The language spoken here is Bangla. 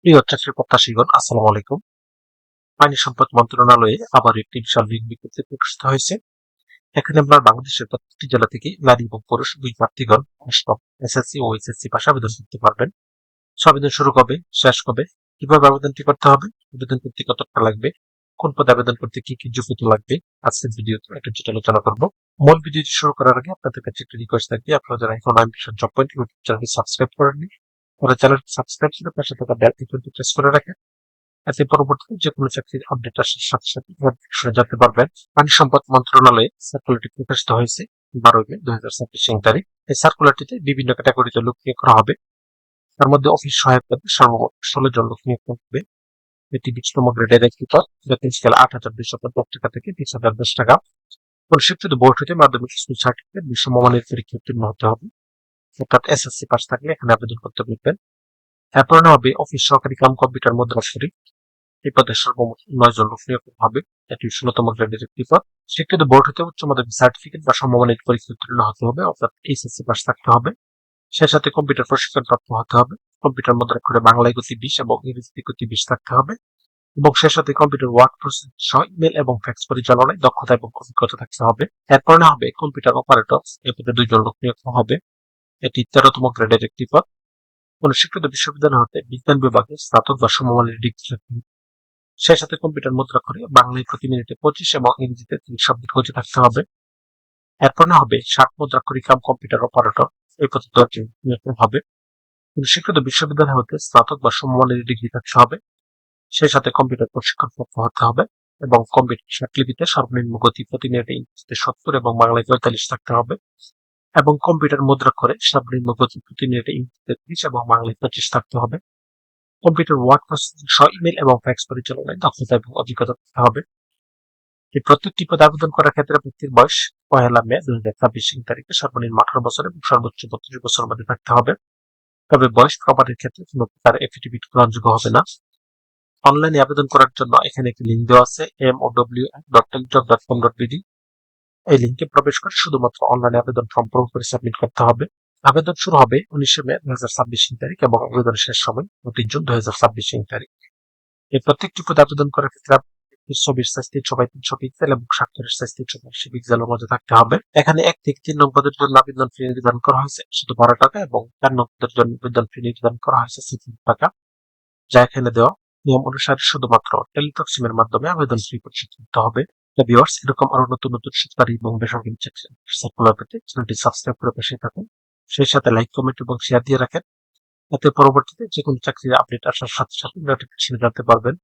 প্রিয় চাকরি প্রত্যাশীগণ, আসসালামু আলাইকুম। পানি সম্পদ মন্ত্রণালয়ে আবার একটি বিশাল নিয়োগ বিজ্ঞপ্তি প্রকাশিত হয়েছে। এখানে আমরা বাংলাদেশের প্রত্যেকটি জেলা থেকে নারী এবং পুরুষ দুই প্রার্থীগণ অষ্টম এসএসসি ও এইচএসসি পাশে আবেদন করতে পারবেন। আবেদন শুরু কবে, শেষ কবে, কিভাবে আবেদনটি করতে হবে, আবেদন করতে কত টাকা লাগবে, কোন পদে আবেদন করতে কি কি যোগ্যতা লাগবে, আজকের ভিডিওতে একটা ডিটেইল আলোচনা করব। মূল ভিডিওটি শুরু করার আগে আপনাদের কাছে একটি রিকোয়েস্ট থাকবে, আপনারা যারা এখন অ্যাম্বিশন জব পয়েন্ট ইউটিউব চ্যানেলটি সাবস্ক্রাইব করেননি, তারা চ্যানেলটি সাবস্ক্রাইব করে পাশে থাকা বেল আইকনটি প্রেস করে রাখেন। এতে পরবর্তীতে যে কোনো চাকরির আপডেট আসার সাথে সাথে নোটিফিকেশনে জানতে পারবেন। পানি সম্পদ মন্ত্রণালয়ে সার্কুলারটি প্রকাশিত হয়েছে 12 মে 2026 তারিখ। এই সার্কুলারটিতে বিভিন্ন ক্যাটাগরিতে লোক নিয়োগ করা হবে। তার মধ্যে অফিস সহায়ক পদে সর্বমোট 16 জন লোক নিয়োগ করা হবে। এটি 20তম গ্রেডের একটি পদ, বেতন স্কেল 8,250 টাকা থেকে 30,010 টাকা। কোন স্বীকৃত বোর্ড হতে মাধ্যমিক স্কুল সার্টিফিকেট সমমানের পরীক্ষা উত্তীর্ণ হতে হবে, অর্থাৎ এসএসসি পাস থাকলে এখানে আবেদন করতে পারবেন। এরপর হবে অফিস সহকারী কাম কম্পিউটার মুদ্রাক্ষরী। এই পদে সর্বমোট 9 জন লোক নিয়োগ করা হবে। এটি 16তম গ্রেডের একটি পদ। স্বীকৃত বোর্ড হতে উচ্চ মাধ্যমিক সার্টিফিকেট বা সমমানের পরীক্ষা উত্তীর্ণ হতে হবে, অর্থাৎ এইচএসসি পাস থাকতে হবে। সেই সাথে কম্পিউটার প্রশিক্ষণ প্রাপ্ত হতে হবে। কম্পিউটার মুদ্রাক্ষরে বাংলায় গতি 20 এবং ইংরেজিতে গতি 20 থাকতে হবে, এবং সেই সাথে কম্পিউটার ওয়ার্ক প্রসেস সহ ইমেল এবং ফ্যাক্স পরিচালনায় দক্ষতা এবং অভিজ্ঞতা থাকতে হবে। এরপরে হবে কম্পিউটার অপারেটর। এই পদে 2 জন লোক নিয়োগ করা হবে। এটি 13তম গ্রেডের একটি পদ। কোন স্বীকৃত বিশ্ববিদ্যালয় হতে বিজ্ঞান বিভাগে স্নাতক বা সমমানের ডিগ্রি থাকতে হবে। সেই সাথে কম্পিউটার মুদ্রাক্ষরে বাংলায় প্রতি মিনিটে 25 এবং ইংরেজিতে 30 শব্দের গতি থাকতে হবে। এরপর হবে 60 মুদ্রাক্ষরী কাম কম্পিউটার অপারেটর। এই পদে 10 জন নিয়োগ করা হবে। স্বীকৃত বিশ্ববিদ্যালয় হতে স্নাতক বা সমমানের ডিগ্রি থাকতে হবে। সেই সাথে কম্পিউটার প্রশিক্ষণ প্রাপ্ত হতে হবে, এবং কম্পিউটার স্বাক্ষরলিপিতে সর্বনিম্ন গতি প্রতি মিনিটে ইংরেজিতে 70 এবং বাংলায় 45 থাকতে হবে, এবং কম্পিউটার মুদ্রাক্ষরে সর্বনিম্ন গতি প্রতি মিনিটে ইংরেজিতে 30 এবং বাংলায় 25 থাকতে হবে। কম্পিউটার ওয়ার্ড প্রসেসিং সহ ইমেল এবং ফ্যাক্স পরিচালনায় দক্ষতা এবং অভিজ্ঞতা থাকতে হবে। এই প্রত্যেকটি পদে আবেদন করার ক্ষেত্রে ব্যক্তির বয়স 1 মে 2026 তারিখে সর্বনিম্ন 18 বছর এবং সর্বোচ্চ 32 বছর মধ্যে থাকতে হবে। তবে বয়স প্রমাণের ক্ষেত্রে কোনো প্রকার এফিডেভিট গ্রহণযোগ্য হবে না। অনলাইনে আবেদন করার জন্য এখানে একটি লিঙ্ক দেওয়া আছে, mow.telejob.com.bd। এই লিঙ্কে প্রবেশ করে শুধুমাত্র অনলাইনে আবেদন ফর্ম পূরণ করে সাবমিট করতে হবে। আবেদন শুরু হবে 19 মে 2026 তারিখ এবং আবেদনের শেষ সময় 29 জুন 2026 তারিখ। এই প্রত্যেকটি পদে আবেদন করার ক্ষেত্রে ছবির সাইজ 3x300 পিক্সেল এবং স্বাক্ষরের সাইজ 380 পিক্সেলের মধ্যে থাকতে হবে। এখানে 1 থেকে 3 নং পদের জন্য আবেদন ফি নির্ধারণ করা হয়েছে শুধু 12 টাকা, এবং 4 নং পদের জন্য আবেদন ফি নির্ধারণ করা হয়েছে 70 টাকা, যা এখানে দেওয়া। নিয়ম অনুসারে শুধুমাত্র টেলিটক সিমের মাধ্যমে আবেদন ফি পরিশোধ করতে হবে। ভিউয়ার্স, এরকম আরো নতুন নতুন সরকারি এবং বেসরকারি সার্কুলার পেতে চ্যানেলটি সাবস্ক্রাইব করে পাশে থাকুন। সেই সাথে লাইক, কমেন্ট এবং শেয়ার দিয়ে রাখেন, এতে পরবর্তীতে যে কোনো চাকরির আপডেট আসার সাথে সাথে নোটিফিকেশন জানতে পারবেন।